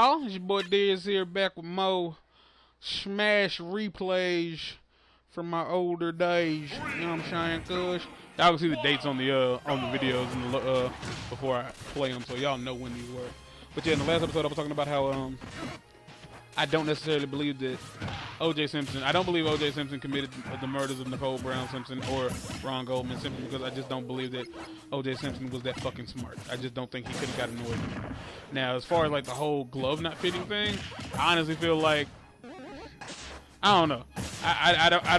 It's your boy Diz here, back with more Smash replays from my older days. You know what I'm saying, cuz? Y'all can see the dates on the videos and the, before I play them, so y'all know when these were. But yeah, in the last episode I was talking about how I don't necessarily believe that O.J. Simpson. I don't believe O.J. Simpson committed the murders of Nicole Brown Simpson or Ron Goldman Simpson because I just don't believe that O.J. Simpson was that fucking smart. I just don't think he could have gotten away with it. Now, as far as like the whole glove not fitting thing, I honestly feel like I don't know. I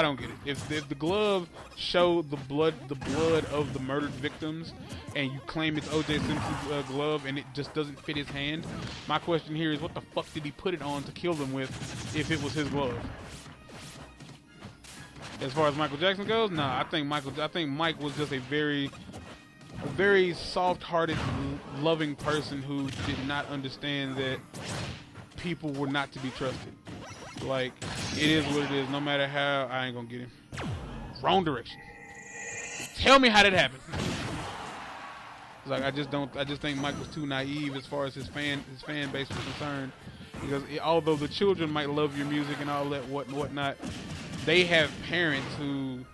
don't get it. If the glove showed the blood of the murdered victims, and you claim it's O.J. Simpson's glove, and it just doesn't fit his hand, my question here is, what the fuck did he put it on to kill them with, if it was his glove? As far as Michael Jackson goes, nah. I think Mike was just a very soft-hearted, loving person who did not understand that people were not to be trusted. Like, it is what it is. No matter how, I ain't gonna get him. Wrong direction. Tell me how that happened. It's like I just think Mike was too naive as far as his fan base was concerned. Because although the children might love your music and all that whatnot, they have parents who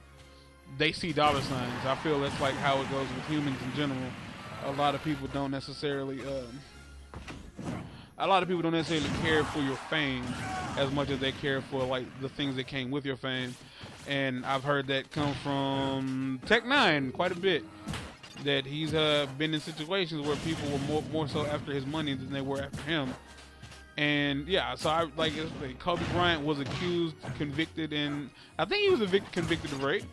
they see dollar signs. I feel that's like how it goes with humans in general. A lot of people don't necessarily care for your fame as much as they care for like the things that came with your fame. And I've heard that come from Tech Nine quite a bit. That he's been in situations where people were more so after his money than they were after him. And yeah, so I like Kobe Bryant was accused, convicted, and I think he was convicted of rape.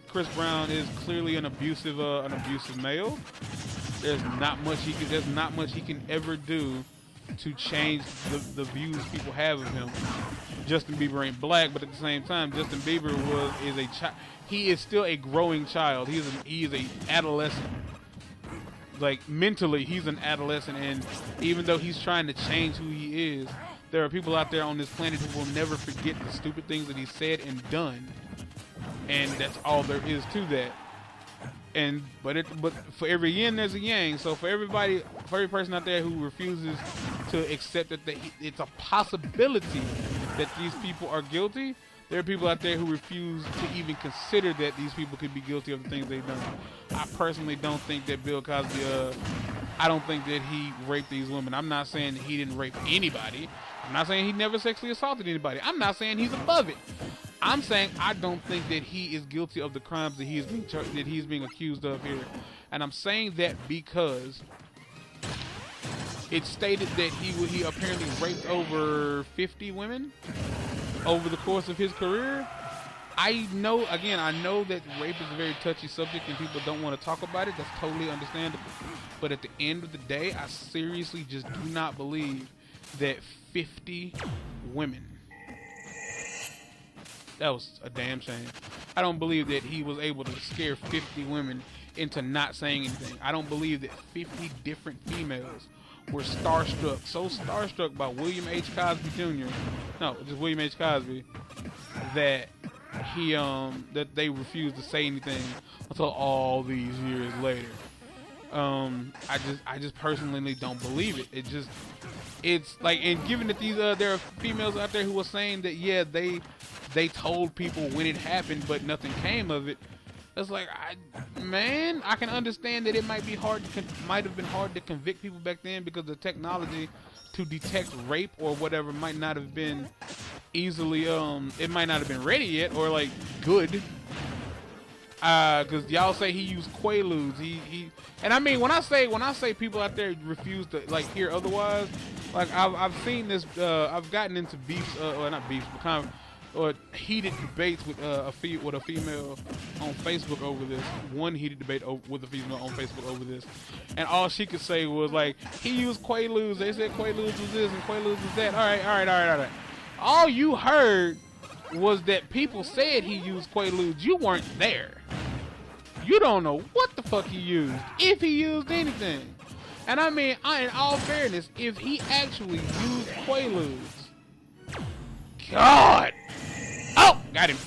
Chris Brown is clearly an abusive male. There's not much he can ever do to change the views people have of him. Justin Bieber ain't black, but at the same time, Justin Bieber is a child. He is still a growing child. He is a adolescent. Like mentally, he's an adolescent, and even though he's trying to change who he is, there are people out there on this planet who will never forget the stupid things that he said and done. And that's all there is to that. And but for every yin there's a yang. So for every person out there who refuses to accept that it's a possibility that these people are guilty, there are people out there who refuse to even consider that these people could be guilty of the things they've done. I personally don't think that Bill Cosby, I don't think that he raped these women. I'm not saying that he didn't rape anybody. I'm not saying he never sexually assaulted anybody. I'm not saying he's above it. I'm saying I don't think that he is guilty of the crimes that he's being accused of here. And I'm saying that because it's stated that he apparently raped over 50 women over the course of his career. I know that rape is a very touchy subject and people don't want to talk about it. That's totally understandable. But at the end of the day, I seriously just do not believe that 50 women. That was a damn shame. I don't believe that he was able to scare 50 women into not saying anything. I don't believe that 50 different females were so starstruck by William H. Cosby Jr. No, just William H. Cosby, that that they refused to say anything until all these years later. I just personally don't believe it. It's like, and given that there are females out there who are saying that yeah they told people when it happened but nothing came of it. It's like, I can understand that it might have been hard to convict people back then because the technology to detect rape or whatever might not have been easily, it might not have been ready yet or like good. Cause y'all say he used Quaaludes. And I mean, when I say people out there refuse to like hear otherwise, like I've seen this, I've gotten into beefs, or not beefs, but kind of, or heated debates with a female on Facebook over this. One heated debate with a female on Facebook over this, and all she could say was like, he used Quaaludes. They said Quaaludes was this and Quaaludes was that. All right. All you heard was that people said he used Quaaludes. You weren't there. You don't know what the fuck he used, if he used anything. And I mean, in all fairness, if he actually used Quaaludes, God. Oh, got him.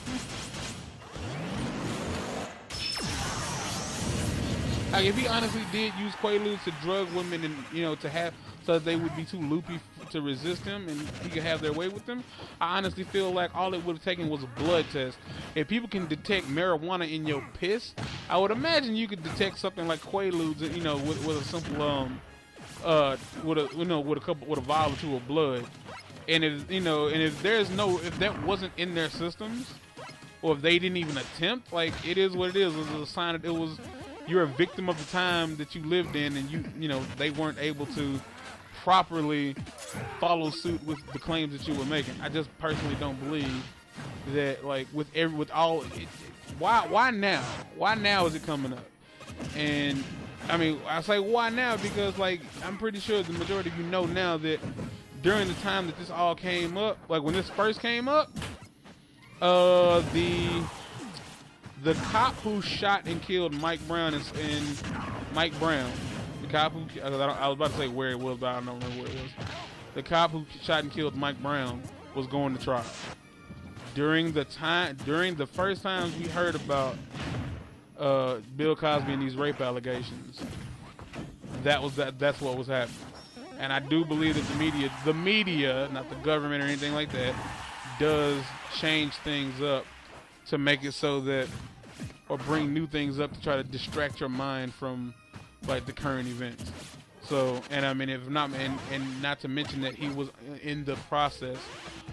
Like if he honestly did use Quaaludes to drug women and to have so that they would be too loopy to resist him and he could have their way with them, I honestly feel like all it would have taken was a blood test. If people can detect marijuana in your piss, I would imagine you could detect something like Quaaludes, with a simple with a vial or two of blood. And if that wasn't in their systems, or if they didn't even attempt, like it is what it is. It was a sign that you're a victim of the time that you lived in, and they weren't able to properly follow suit with the claims that you were making. I just personally don't believe that, like why now? Why now is it coming up? And I mean, I say why now because like I'm pretty sure the majority of you know now that during the time that this all came up, like when this first came up, the cop who shot and killed Mike Brown and Mike Brown, the cop who I was about to say where it was, but I don't remember where it was. The cop who shot and killed Mike Brown was going to trial. During the first times we heard about Bill Cosby and these rape allegations, that's what was happening. And I do believe that the media, not the government or anything like that, does change things up to make it so that, or bring new things up to try to distract your mind from like the current events. So, and I mean, if not, and not to mention that he was in the process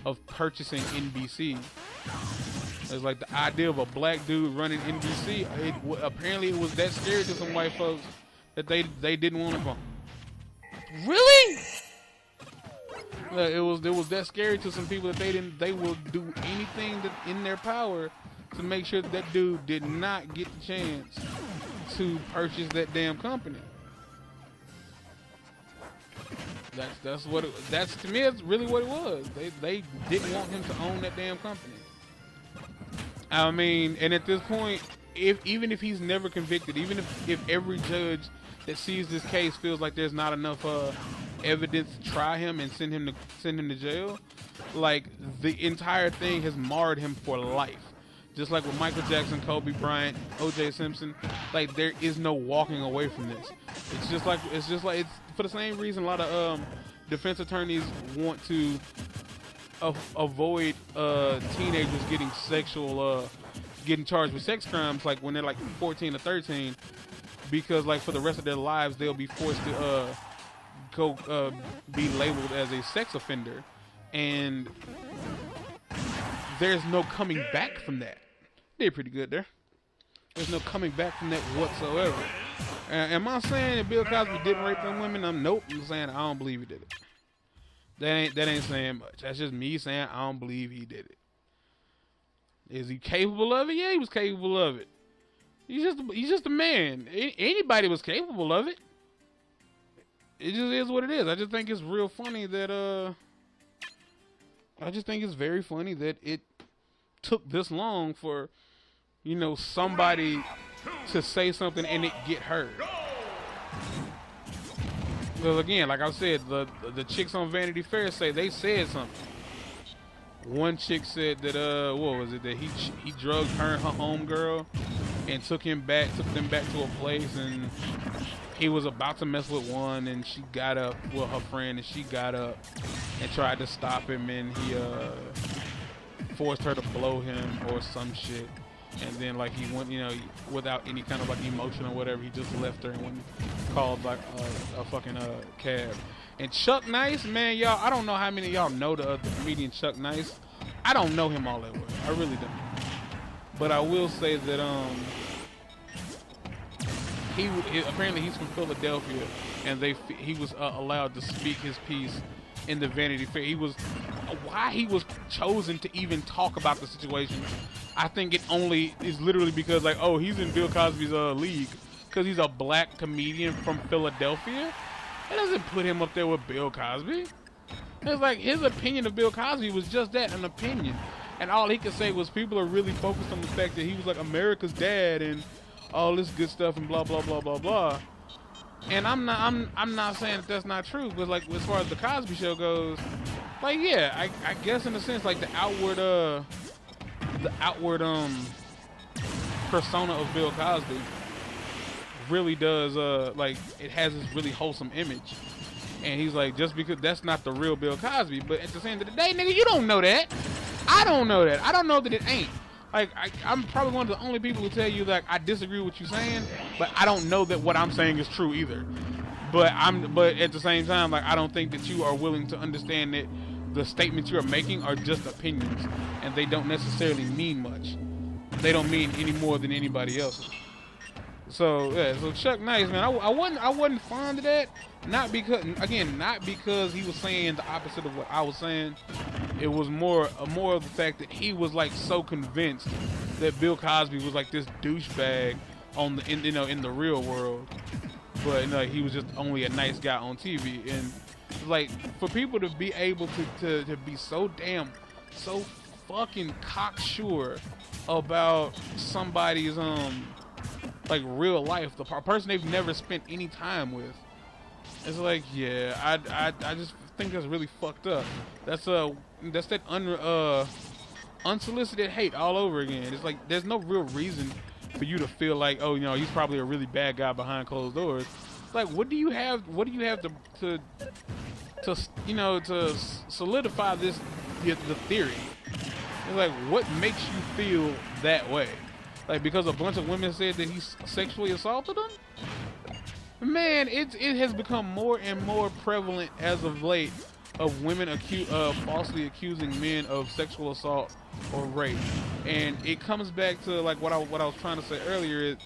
of purchasing NBC. It's like the idea of a black dude running NBC. Apparently, it was that scary to some white folks that they didn't want to bump. Really? It was that scary to some people that they will do anything that in their power to make sure that dude did not get the chance to purchase that damn company. That's to me, it's really what it was. They didn't want him to own that damn company. I mean, and at this point, even if he's never convicted, even if every judge that sees this case feels like there's not enough evidence to try him and send him to jail, like the entire thing has marred him for life. Just like with Michael Jackson, Kobe Bryant, O.J. Simpson, like there is no walking away from this. It's just like it's for the same reason a lot of defense attorneys want to avoid teenagers getting charged with sex crimes, like when they're like 14 or 13, because like for the rest of their lives they'll be forced to be labeled as a sex offender, and there's no coming back from that. Did pretty good there. There's no coming back from that whatsoever. Am I saying that Bill Cosby didn't rape them women? Nope. I'm saying I don't believe he did it. That ain't saying much. That's just me saying I don't believe he did it. Is he capable of it? Yeah, he was capable of it. He's just a man. Anybody was capable of it. It just is what it is. I just think it's real funny that I just think it's very funny that it took this long for somebody to say something and it get heard. Because again, like I said, the chicks on Vanity Fair they said something. One chick said that what was it, that he drugged her and her homegirl and took them back to a place, and he was about to mess with one, and she got up, well, her friend, and she got up and tried to stop him, and he forced her to blow him or some shit. And then like he went, without any kind of like emotion or whatever, he just left her and went and called like a fucking cab. And Chuck Nice, man, y'all, I don't know how many of y'all know the comedian Chuck Nice. I don't know him all that well. I really don't. But I will say that apparently he's from Philadelphia, and he was allowed to speak his piece in the Vanity Fair. Why he was chosen to even talk about the situation, I think it only is literally because like, oh, he's in Bill Cosby's league because he's a black comedian from Philadelphia. That doesn't put him up there with Bill Cosby. It's like his opinion of Bill Cosby was just that, an opinion, and all he could say was people are really focused on the fact that he was like America's dad and all this good stuff and blah blah blah blah blah. And I'm not saying that that's not true, but like as far as the Cosby Show goes, like yeah, I guess in a sense like the outward persona of Bill Cosby, really does like it has this really wholesome image. And he's like, just because that's not the real Bill Cosby, but at the end of the day, nigga, you don't know that. I don't know that. I don't know that it ain't. Like, I'm probably one of the only people who tell you that I disagree with you saying, but I don't know that what I'm saying is true either. But at the same time, like, I don't think that you are willing to understand that the statements you're making are just opinions, and they don't necessarily mean much. They don't mean any more than anybody else's. So yeah, so Chuck Nice, man, I wasn't fond of that. Not because he was saying the opposite of what I was saying. It was more of the fact that he was like so convinced that Bill Cosby was like this douchebag in the real world, but he was just only a nice guy on TV. And like for people to be able to be so fucking cocksure about somebody's like real life, the person they've never spent any time with. It's like, yeah, I just think that's really fucked up. That's that unsolicited hate all over again. It's like there's no real reason for you to feel like, oh, he's probably a really bad guy behind closed doors. It's like, what do you have to solidify the theory? It's like, what makes you feel that way? Like, because a bunch of women said that he sexually assaulted them? Man, it has become more and more prevalent as of late of women falsely accusing men of sexual assault or rape. And it comes back to like what I was trying to say earlier is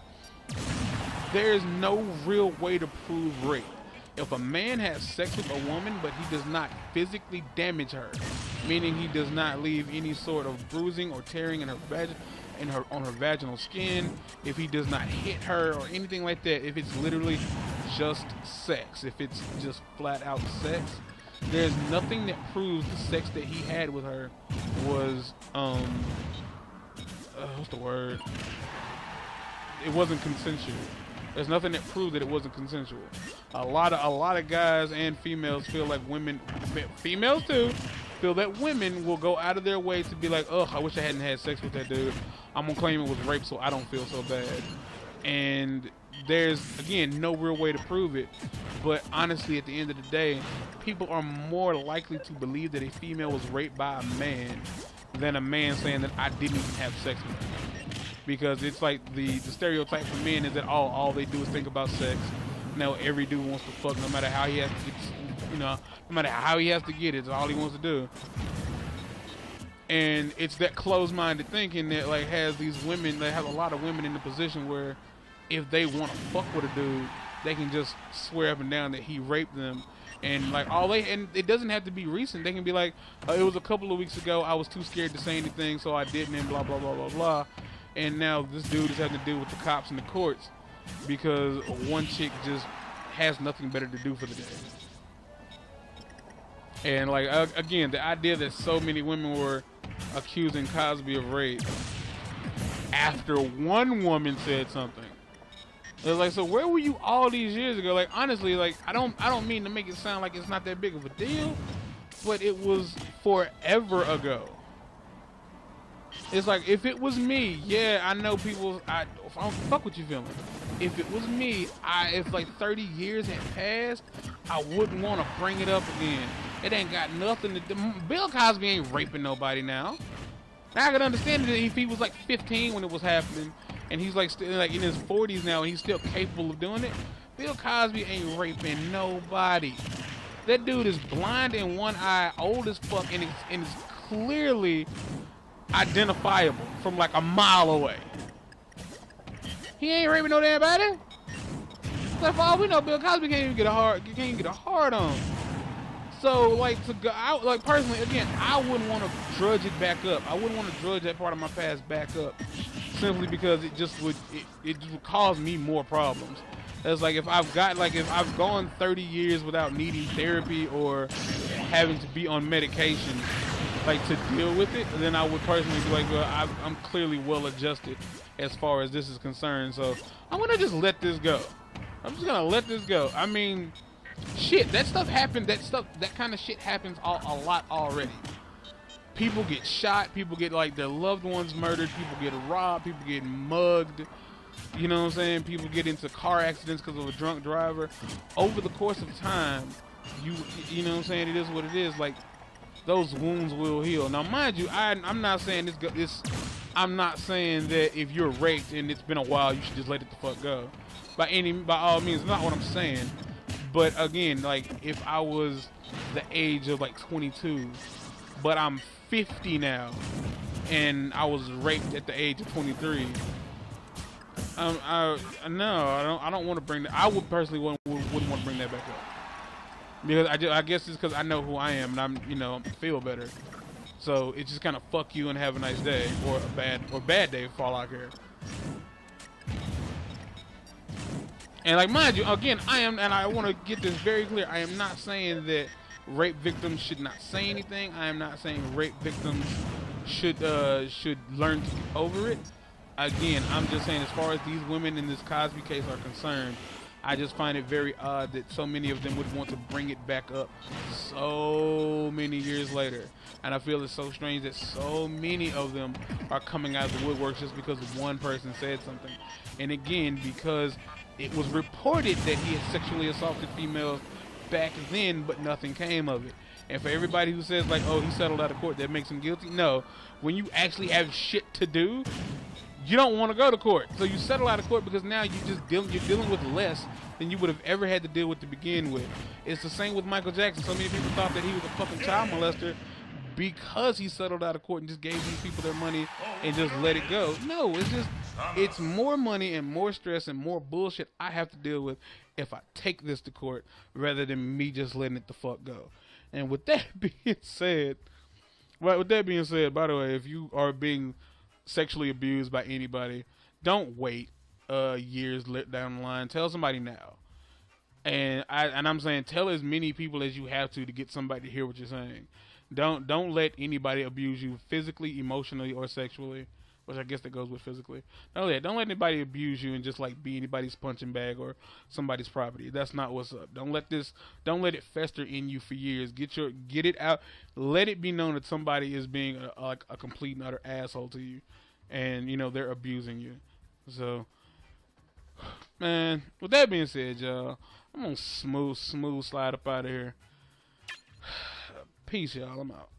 there is no real way to prove rape. If a man has sex with a woman but he does not physically damage her, meaning he does not leave any sort of bruising or tearing in her on her vaginal skin, if he does not hit her or anything like that, if it's literally just sex, if it's just flat out sex, there's nothing that proves the sex that he had with her was what's the word? It wasn't consensual. There's nothing that proves that it wasn't consensual. A lot of guys and females feel like females too, feel that women will go out of their way to be like, ugh, I wish I hadn't had sex with that dude. I'm gonna claim it was rape so I don't feel so bad. And there's, again, no real way to prove it. But honestly, at the end of the day, people are more likely to believe that a female was raped by a man than a man saying that I didn't even have sex with her. Because it's like the stereotype for men is that all they do is think about sex. Now every dude wants to fuck no matter how he has to get, no matter how he has to get it, it's all he wants to do. And it's that closed-minded thinking that like has these women, they have a lot of women in the position where if they want to fuck with a dude, they can just swear up and down that he raped them. And like and it doesn't have to be recent. They can be like, it was a couple of weeks ago, I was too scared to say anything, so I didn't, and blah, blah, blah, blah, blah. And now this dude is having to deal with the cops and the courts because one chick just has nothing better to do for the day. And like, again, the idea that so many women were accusing Cosby of rape after one woman said something. It's like, so where were you all these years ago? Like, honestly, like, I don't mean to make it sound like it's not that big of a deal, but it was forever ago. It's like, if it was me, yeah, I know people, I don't fuck what you feeling. If it was me, if like 30 years had passed, I wouldn't want to bring it up again. It ain't got nothing to do. Bill Cosby ain't raping nobody now. Now I can understand it if he was like 15 when it was happening, and he's like still like in his 40s now, and he's still capable of doing it. Bill Cosby ain't raping nobody. That dude is blind in one eye, old as fuck, and it's clearly identifiable from like a mile away. He ain't raping no damn body. Like for all we know, Bill Cosby can't even get a hard on. So like to go out, like personally, again, I wouldn't want to drudge it back up. I wouldn't want to drudge that part of my past back up, simply because it just would cause me more problems. It's like if I've gone 30 years without needing therapy or having to be on medication, like to deal with it, then I would personally be like, well, I'm clearly well adjusted as far as this is concerned, so I'm gonna just let this go. I'm just gonna let this go. I mean, shit, that stuff happened. That kind of shit happens a lot already. People get shot. People get like their loved ones murdered. People get robbed. People get mugged. You know what I'm saying? People get into car accidents because of a drunk driver. Over the course of time, you know what I'm saying? It is what it is. Like, those wounds will heal. Now, mind you, I'm not saying I'm not saying that if you're raped and it's been a while, you should just let it the fuck go. By all means, not what I'm saying. But again, like, if I was the age of like 22, but I'm 50 now, and I was raped at the age of 23. I don't want to bring that. I would personally wouldn't want to bring that back up. Because I guess it's because I know who I am and I'm, feel better. So it's just kind of fuck you and have a nice day, or a bad day for all I care. And like, mind you, again, I want to get this very clear. I am not saying that rape victims should not say anything. I am not saying rape victims should learn to get over it. Again, I'm just saying, as far as these women in this Cosby case are concerned, I just find it very odd that so many of them would want to bring it back up so many years later. And I feel it's so strange that so many of them are coming out of the woodwork just because one person said something. And again, because it was reported that he had sexually assaulted females back then, but nothing came of it. And for everybody who says, like, oh, he settled out of court, that makes him guilty. No, when you actually have shit to do, you don't want to go to court. So you settle out of court because now you're dealing with less than you would have ever had to deal with to begin with. It's the same with Michael Jackson. So many people thought that he was a fucking child molester because he settled out of court and just gave these people their money and just let it go. No, it's more money and more stress and more bullshit I have to deal with if I take this to court rather than me just letting it the fuck go. And with that being said, by the way, if you are being sexually abused by anybody, don't wait years down the line. Tell somebody now. And I'm saying, tell as many people as you have to get somebody to hear what you're saying. Don't let anybody abuse you physically, emotionally, or sexually, which I guess that goes with physically. Don't let anybody abuse you and just like be anybody's punching bag or somebody's property. That's not what's up. Don't let it fester in you for years. Get it out. Let it be known that somebody is being a complete and utter asshole to you, and they're abusing you. So, man, with that being said, y'all, I'm gonna smooth slide up out of here. Peace, y'all. I'm out.